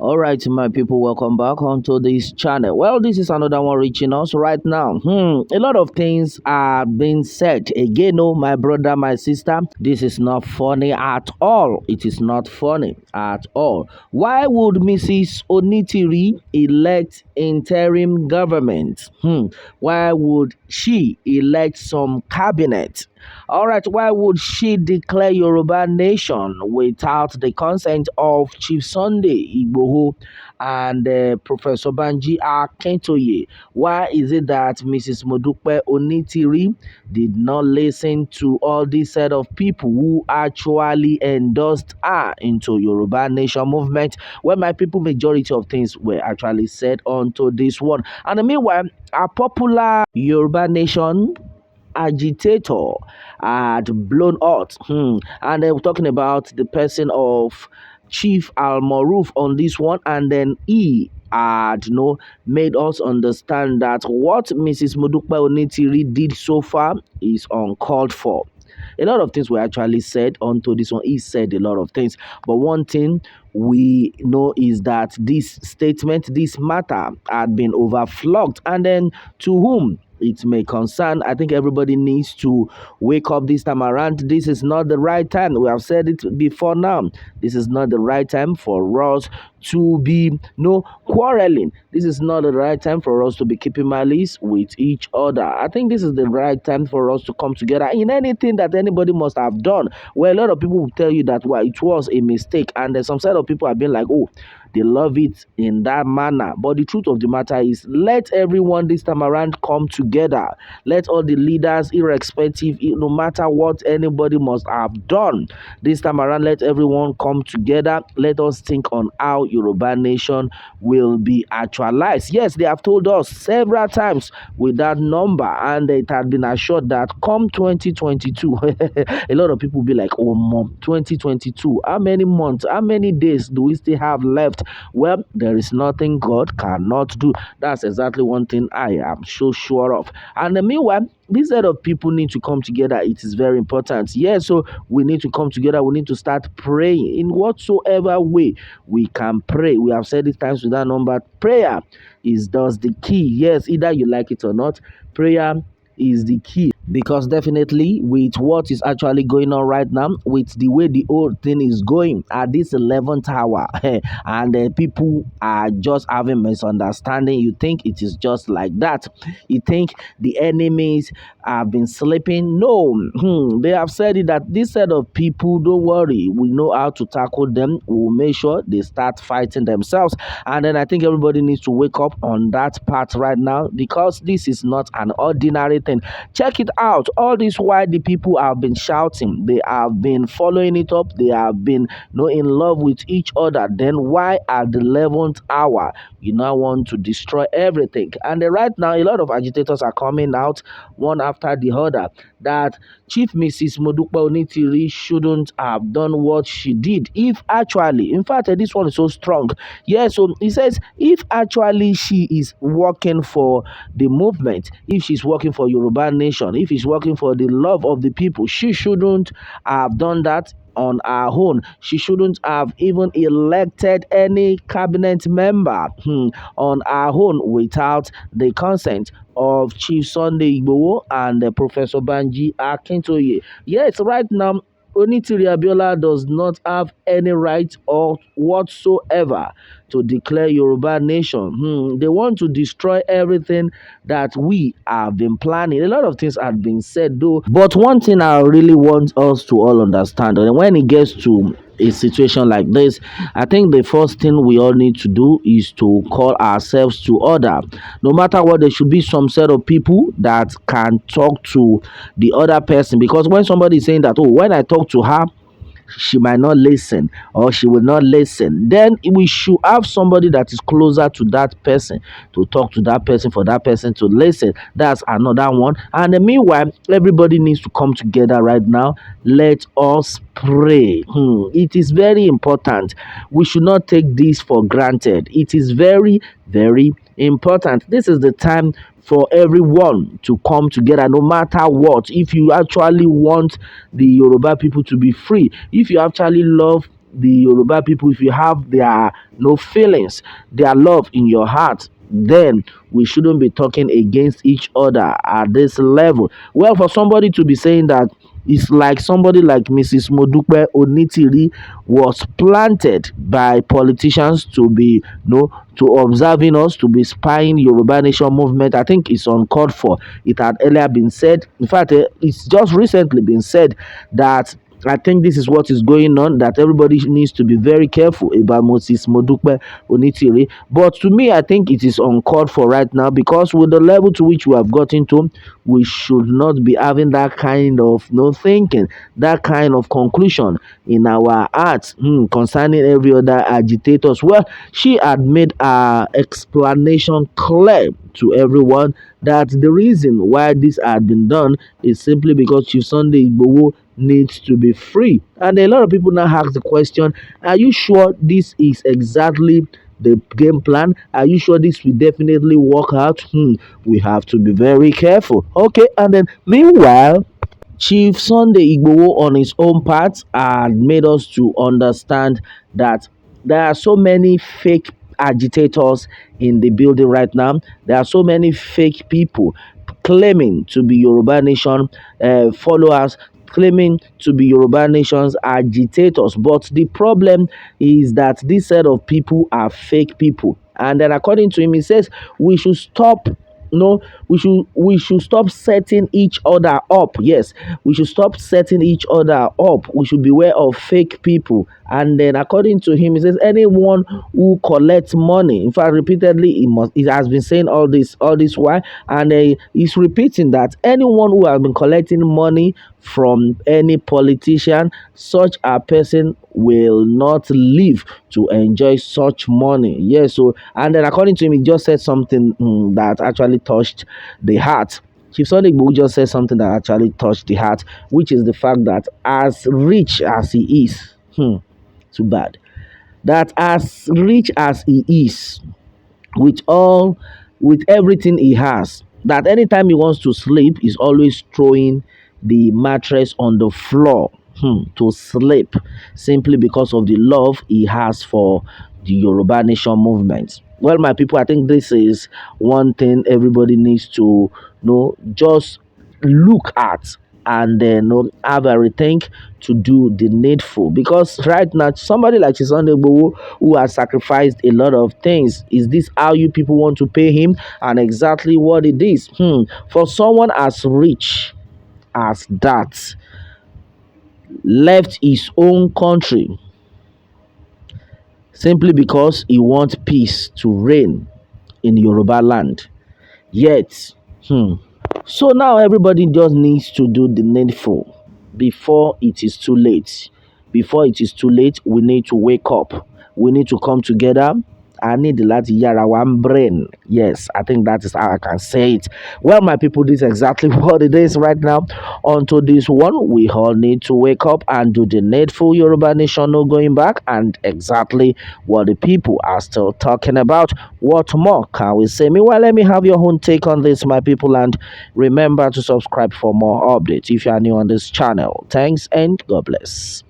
All right, my people, welcome back onto this channel. Well, this is another one reaching us right now. A lot of things are being said. Again, oh, my brother, my sister, this is not funny at all. It is not funny at all. Why would Mrs. Onitiri elect interim government? Why would she elect some cabinet? All right, why would she declare Yoruba nation without the consent of Chief Sunday Igboho and Professor Banji Akintoye? Why is it that Mrs. Modupe Onitiri did not listen to all this set of people who actually endorsed her into Yoruba nation movement, when my people majority of things were actually said onto this one? And meanwhile, a popular Yoruba nation agitator had blown out. And they were talking about the person of Chief Al Maruf on this one, and then he had made us understand that what Mrs. Modupe Onitiri did so far is uncalled for. A lot of things were actually said onto this one. He said a lot of things, but one thing we know is that this statement, this matter, had been overflogged, and then to whom it may concern, I think everybody needs to wake up this time around. This is not the right time. We have said it before now. This is not the right time for us to be quarreling. This is not the right time for us to be keeping malice with each other. I think this is the right time for us to come together in anything that anybody must have done. Well, a lot of people will tell you that it was a mistake, and there's some set of people have been like, oh, they love it in that manner. But the truth of the matter is, let everyone this time around come together. Let all the leaders, irrespective, no matter what anybody must have done, this time around, let everyone come together. Let us think on how Yoruba nation will be actualized. Yes, they have told us several times with that number, and it had been assured that come 2022, a lot of people will be like, oh, mom, 2022, how many months, how many days do we still have left? Well, there is nothing God cannot do. That's exactly one thing I am so sure of. And meanwhile, this set of people need to come together. It is very important. Yeah, so we need to come together. We need to start praying in whatsoever way we can pray. We have said it times with that number. Prayer is thus the key. Yes, either you like it or not, prayer is the key, because definitely with what is actually going on right now, with the way the whole thing is going at this 11th hour, and people are just having misunderstanding. You think it is just like that. You think the enemies have been sleeping. No, they have said it that this set of people, don't worry, we know how to tackle them. We'll make sure they start fighting themselves. And then I think everybody needs to wake up on that part right now, because this is not an ordinary thing. Check it out. All this while the people have been shouting, they have been following it up, they have been in love with each other. Then why at the 11th hour you now want to destroy everything? And right now a lot of agitators are coming out one after the other that Chief Mrs. Modupe Onitiri shouldn't have done what she did. If actually, in fact, this one is so strong. Yeah, so he says if actually she is working for the movement, if she's working for Yoruba nation, if she's working for the love of the people, she shouldn't have done that on her own. She shouldn't have even elected any cabinet member on her own without the consent of Chief Sunday Igboho and Professor Banji Akintoye. Yes, right now Onitiri Abiola does not have any right or whatsoever to declare Yoruba nation. They want to destroy everything that we have been planning. A lot of things have been said though, but one thing I really want us to all understand, and when it gets to a situation like this, I think the first thing we all need to do is to call ourselves to order. No matter what, there should be some set of people that can talk to the other person, because when somebody is saying that, oh, when I talk to her, she might not listen or she will not listen, then we should have somebody that is closer to that person to talk to that person, for that person to listen. That's another one. And meanwhile, everybody needs to come together right now. Let us pray. It is very important. We should not take this for granted. It is very, very important. This is the time for everyone to come together, no matter what. If you actually want the Yoruba people to be free, if you actually love the Yoruba people, if you have their no feelings, their love in your heart, then we shouldn't be talking against each other at this level. Well, for somebody to be saying that, it's like somebody like Mrs. Modupe Onitiri was planted by politicians to be, to observing us, to be spying Yoruba Nation movement. I think it's uncalled for. It had earlier been said. In fact, it's just recently been said that I think this is what is going on, that everybody needs to be very careful about Moses Modupe Onitiri. But to me, I think it is uncalled for right now, because with the level to which we have gotten to, we should not be having that kind of no thinking, that kind of conclusion in our hearts concerning every other agitators. Well, she had made her explanation clear to everyone that the reason why this had been done is simply because Chief Sunday Igboho needs to be free. And a lot of people now ask the question, are you sure this is exactly the game plan? Are you sure this will definitely work out? We have to be very careful. Okay, and then meanwhile, Chief Sunday Igboho on his own part had made us to understand that there are so many fake agitators in the building right now. There are so many fake people claiming to be Yoruba Nation followers, claiming to be Yoruba Nation's agitators. But the problem is that this set of people are fake people. And then according to him, he says we should stop, we should stop setting each other up. Yes, we should stop setting each other up. We should beware of fake people. And then according to him, he says anyone who collects money, in fact repeatedly, he has been saying all this while, and he's repeating that anyone who has been collecting money from any politician, such a person will not live to enjoy such money. Yes, so, and then according to him, he just said something that actually touched the heart. Chief Sunday Igboho just said something that actually touched the heart, which is the fact that as rich as he is, too bad, that as rich as he is, with all with everything he has, that anytime he wants to sleep, he's always throwing the mattress on the floor to sleep, simply because of the love he has for the Yoruba Nation movement. Well, my people, I think this is one thing everybody needs to just look at, and then have a rethink to do the needful. Because right now, somebody like Sunday Igboho, who has sacrificed a lot of things, is this how you people want to pay him? And exactly what it is. For someone as rich as that, left his own country simply because he wants peace to reign in Yoruba land. Yet, so now everybody just needs to do the needful before it is too late. Before it is too late, we need to wake up. We need to come together. I need the lati yara one brain. Yes, I think that is how I can say it. Well, my people, this is exactly what it is right now. Onto this one, we all need to wake up and do the needful. Yoruba Nation, no going back, and exactly what the people are still talking about. What more can we say? Meanwhile, let me have your own take on this, my people, and remember to subscribe for more updates if you are new on this channel. Thanks and God bless.